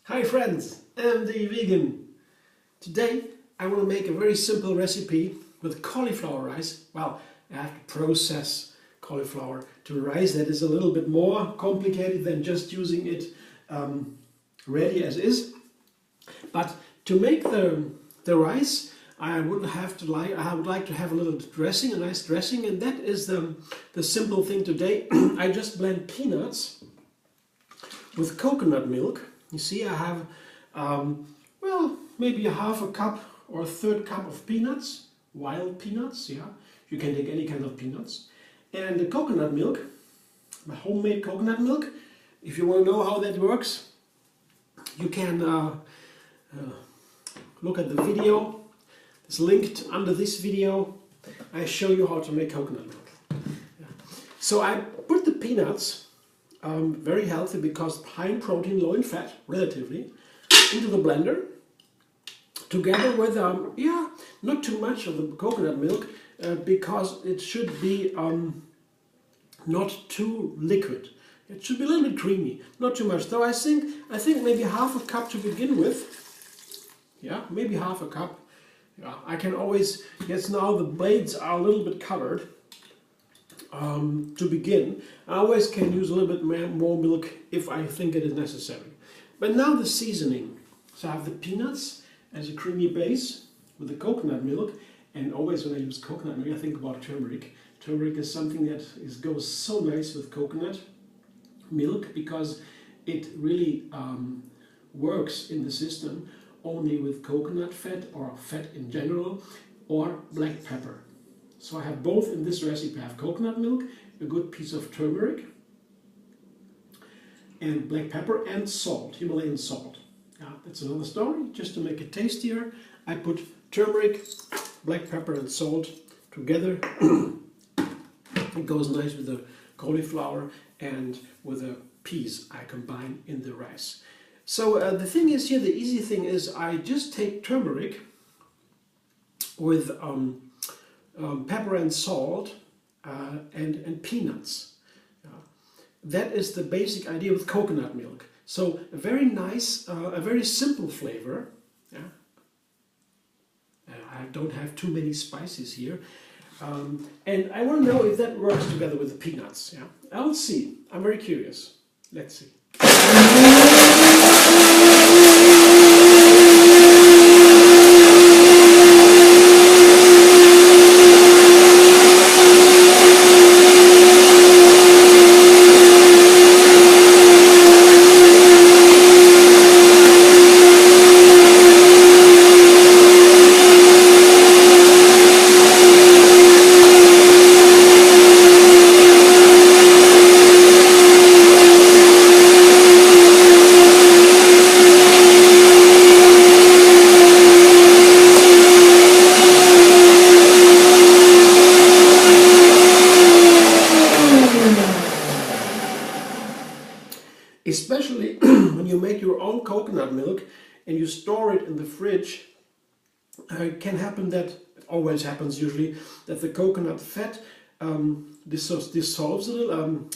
Hi friends, I'm the vegan. Today I want to make a very simple recipe with cauliflower rice. Well, I have to process cauliflower to rice. That is a little bit more complicated than just using it ready as is. But to make the rice, I would like to have a little dressing, a nice dressing, and that is the simple thing today. I just blend peanuts with coconut milk. You see, I have, well, maybe a half a cup or a third cup of peanuts, wild peanuts, yeah. You can take any kind of peanuts. And the coconut milk, my homemade coconut milk. If you want to know how that works, you can look at the video. It's linked under this video. I show you how to make coconut milk. Yeah. So I put the peanuts, very healthy because high in protein, low in fat, relatively, into the blender, together with, yeah, not too much of the coconut milk, because it should be not too liquid. It should be a little bit creamy, not too much. Though I think maybe half a cup to begin with. Yeah, maybe half a cup. Yeah, I can always, yes, now the blades are a little bit covered. To begin, I always can use a little bit more milk if I think it is necessary. But now the seasoning. So I have the peanuts as a creamy base with the coconut milk, and always when I use coconut milk I think about turmeric. Turmeric is something that goes so nice with coconut milk because it really works in the system only with coconut fat or fat in general or black pepper. So I have both in this recipe. I have coconut milk, a good piece of turmeric, and black pepper and salt, Himalayan salt. Yeah, that's another story. Just to make it tastier, I put turmeric, black pepper and salt together. It goes nice with the cauliflower and with the peas I combine in the rice. So the thing is here, the easy thing is I just take turmeric with pepper and salt and peanuts. That is the basic idea with coconut milk. So a very nice, a very simple flavor. Yeah. I don't have too many spices here. And I want to know if that works together with the peanuts. Yeah. I'll see. I'm very curious. Let's see. Especially when you make your own coconut milk and you store it in the fridge, it can happen that, it always happens usually, that the coconut fat dissolves a little,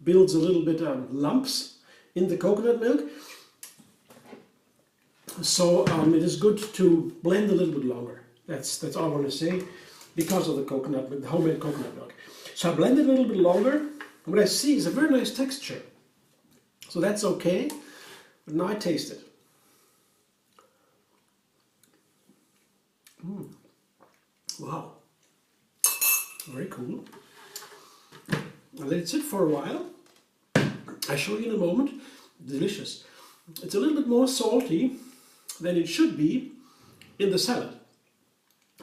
builds a little bit lumps in the coconut milk. So it is good to blend a little bit longer. That's all I want to say, because of the coconut milk, the homemade coconut milk. So I blend it a little bit longer. What I see is a very nice texture. So that's okay. But now I taste it. Wow. Very cool. I let it sit for a while. I'll show you in a moment. Delicious. It's a little bit more salty than it should be in the salad.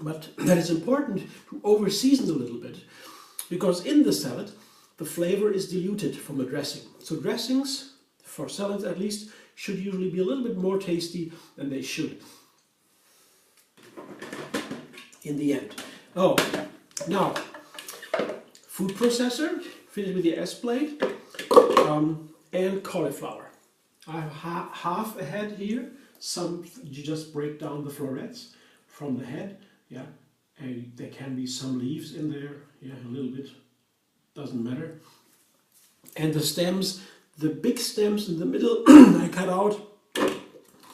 But that is important to over-season a little bit, because in the salad the flavor is diluted from the dressing. So dressings, for salads at least, should usually be a little bit more tasty than they should in the end. Oh, now, food processor, finish with the S-plate, and cauliflower. I have half a head here. Some, you just break down the florets from the head, yeah, and there can be some leaves in there, yeah, a little bit. Doesn't matter. And the stems, The big stems in the middle I cut out,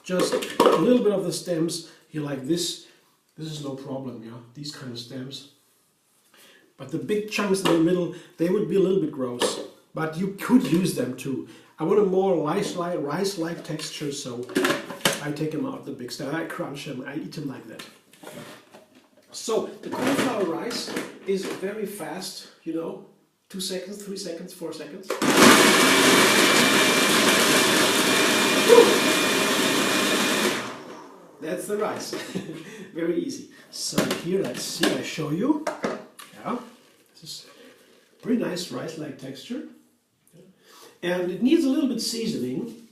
just a little bit of the stems here like this. This is no problem, yeah, these kind of stems. But the big chunks in the middle, they would be a little bit gross. But you could use them too. I want a more rice-like texture, so I take them out the big stem. I crunch them, I eat them like that. So the cauliflower rice is very fast, you know, 2 seconds, 3 seconds, 4 seconds. That's the rice. Very easy. So here, let's see, I show you. Yeah, this is pretty nice rice-like texture. And it needs a little bit seasoning.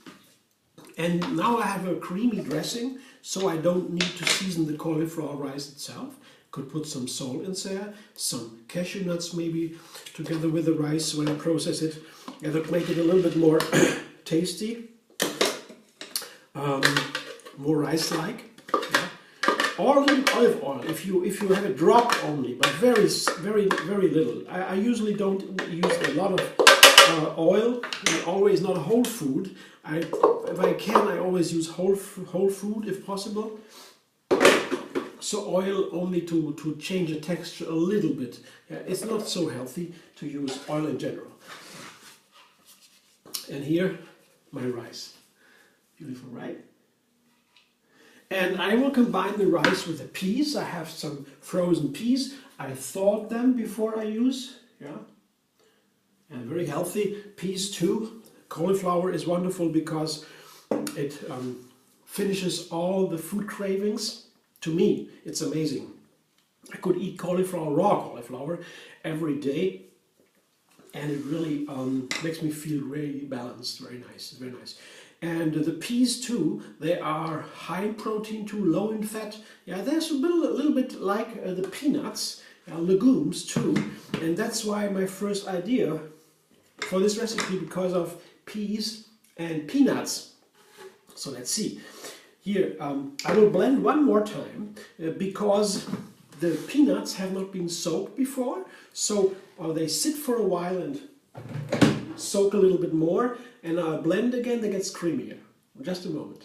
And now I have a creamy dressing, so I don't need to season the cauliflower rice itself. Could put some salt in there, some cashew nuts maybe, together with the rice when I process it. And that'll make it a little bit more tasty, more rice-like. Yeah. Or a little olive oil, if you have a drop only, but very little. I usually don't use a lot of oil, always not whole food. If I can, I always use whole food if possible. So oil only to change the texture a little bit. Yeah, it's not so healthy to use oil in general. And here, my rice. Beautiful, right? And I will combine the rice with the peas. I have some frozen peas. I thawed them before I use. Yeah. And very healthy. Peas too. Cauliflower is wonderful because it finishes all the food cravings. To me, it's amazing. I could eat cauliflower, raw cauliflower, every day, and it really makes me feel really balanced. Very nice, very nice. And the peas too, they are high in protein too, low in fat. Yeah, there's a little bit like the peanuts, legumes too, and that's why my first idea for this recipe, because of peas and peanuts. So let's see. Here, I will blend one more time because the peanuts have not been soaked before, so they sit for a while and soak a little bit more, and I'll blend again, that gets creamier. Just a moment.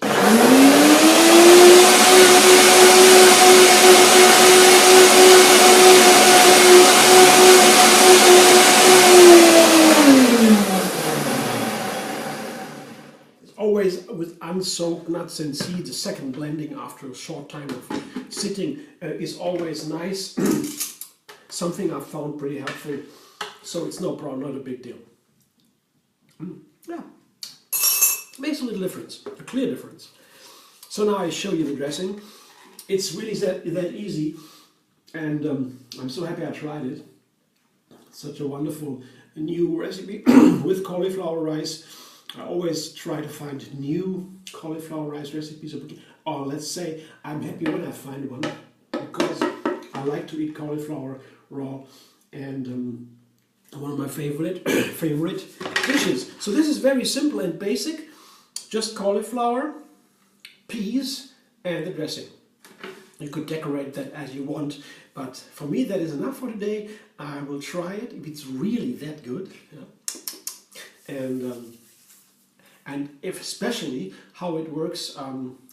Always with unsoaked nuts and seeds, the second blending after a short time of sitting is always nice. Something I've found pretty helpful, so it's no problem, not a big deal. Yeah, makes a little difference, a clear difference. So now I show you the dressing. It's really that easy, and I'm so happy I tried it. Such a wonderful new recipe with cauliflower rice. I always try to find new cauliflower rice recipes, or let's say I'm happy when I find one, because I like to eat cauliflower raw, and one of my favorite dishes. So this is very simple and basic, just cauliflower, peas, and the dressing. You could decorate that as you want, but for me that is enough for today. I will try it if it's really that good, yeah. And if especially how it works,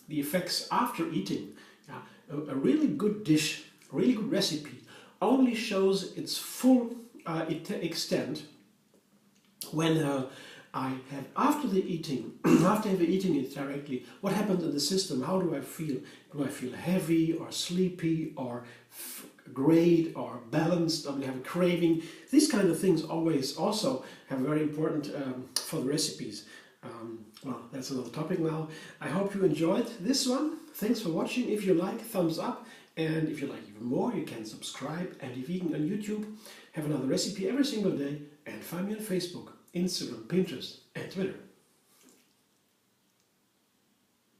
the effects after eating. Yeah. A really good dish, a really good recipe, only shows its full extent when I have after eating it directly. What happens in the system? How do I feel? Do I feel heavy or sleepy or great or balanced? Do I have a craving? These kind of things always also have very important for the recipes. Well, that's another topic now. I hope you enjoyed this one. Thanks for watching. If you like, thumbs up. And if you like even more, you can subscribe and if eating on YouTube, have another recipe every single day, and find me on Facebook, Instagram, Pinterest and Twitter.